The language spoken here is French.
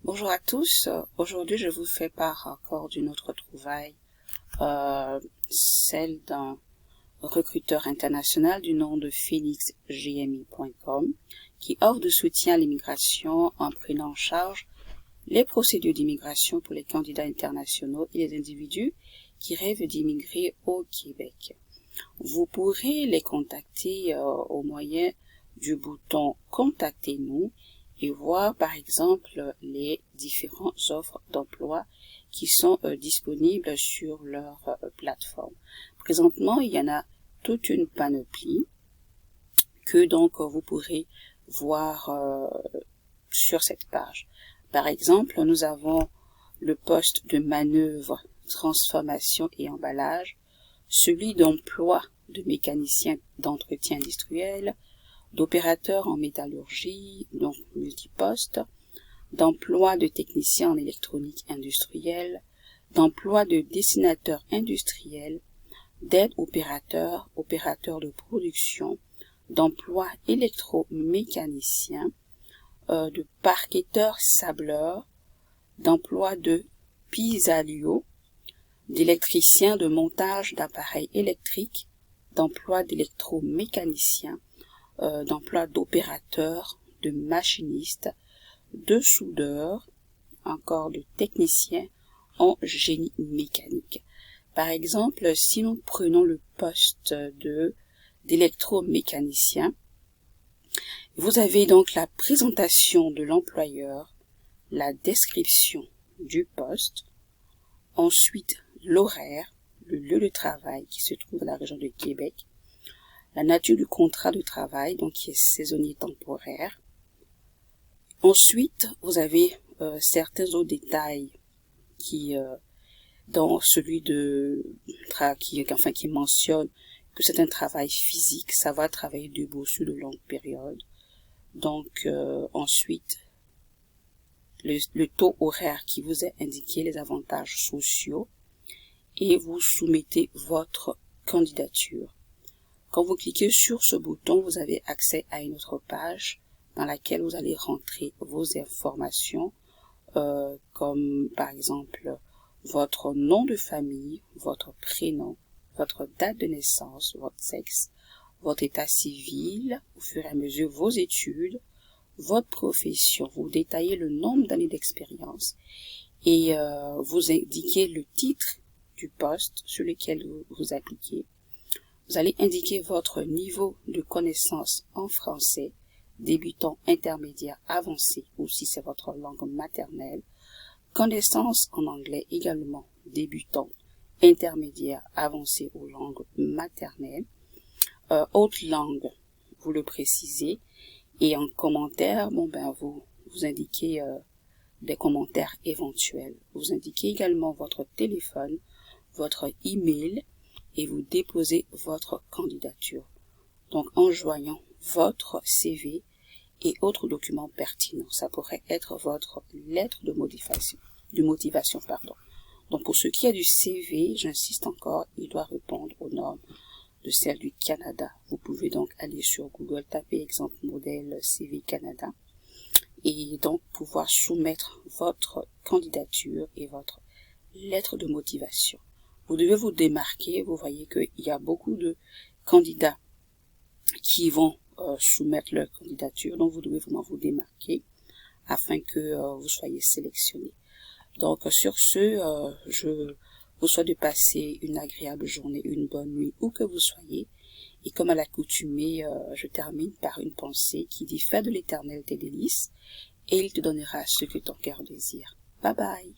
Bonjour à tous, aujourd'hui je vous fais part encore d'une autre trouvaille, celle d'un recruteur international du nom de felixgmi.com qui offre de soutien à l'immigration en prenant en charge les procédures d'immigration pour les candidats internationaux et les individus qui rêvent d'immigrer au Québec. Vous pourrez les contacter au moyen du bouton « Contactez-nous » et voir par exemple les différentes offres d'emploi qui sont disponibles sur leur plateforme. Présentement, il y en a toute une panoplie que donc vous pourrez voir sur cette page. Par exemple, nous avons le poste de manœuvre, transformation et emballage, celui d'emploi de mécanicien d'entretien industriel, d'opérateur en métallurgie, donc multiposte, d'emploi de technicien en électronique industrielle, d'emploi de dessinateur industriel, d'aide opérateur, opérateur de production, d'emploi électromécanicien, de parquetteur sableur, d'emploi de pisalio, d'électricien de montage d'appareils électriques, d'emploi d'électromécanicien, d'emploi d'opérateur, de machiniste, de soudeur, encore de technicien en génie mécanique. Par exemple, si nous prenons le poste d'électromécanicien, vous avez donc la présentation de l'employeur, la description du poste, ensuite l'horaire, le lieu de travail qui se trouve dans la région de Québec, la nature du contrat de travail, donc qui est saisonnier temporaire. Ensuite, vous avez certains autres détails qui, dans celui qui mentionne que c'est un travail physique, ça va travailler debout sur de longues périodes. Donc, ensuite, le taux horaire qui vous est indiqué, les avantages sociaux, et vous soumettez votre candidature. Quand vous cliquez sur ce bouton, vous avez accès à une autre page dans laquelle vous allez rentrer vos informations, comme par exemple votre nom de famille, votre prénom, votre date de naissance, votre sexe, votre état civil, au fur et à mesure vos études, votre profession, vous détaillez le nombre d'années d'expérience et vous indiquez le titre du poste sur lequel vous appliquez. Vous allez indiquer votre niveau de connaissance en français, débutant, intermédiaire, avancé, ou si c'est votre langue maternelle. Connaissance en anglais également, débutant, intermédiaire, avancé ou langue maternelle. Autre langue, vous le précisez. Et en commentaire, vous indiquez des commentaires éventuels. Vous indiquez également votre téléphone, votre email, et vous déposez votre candidature. Donc, en joignant votre CV et autres documents pertinents. Ça pourrait être votre lettre de motivation. Donc, pour ce qui est du CV, j'insiste encore, il doit répondre aux normes de celle du Canada. Vous pouvez donc aller sur Google, taper exemple modèle CV Canada et donc pouvoir soumettre votre candidature et votre lettre de motivation. Vous devez vous démarquer, vous voyez qu'il y a beaucoup de candidats qui vont soumettre leur candidature, donc vous devez vraiment vous démarquer afin que vous soyez sélectionné. Donc sur ce, je vous souhaite de passer une agréable journée, une bonne nuit, où que vous soyez. Et comme à l'accoutumée, je termine par une pensée qui dit « Fais de l'Éternel tes délices, et il te donnera ce que ton cœur désire. » Bye bye.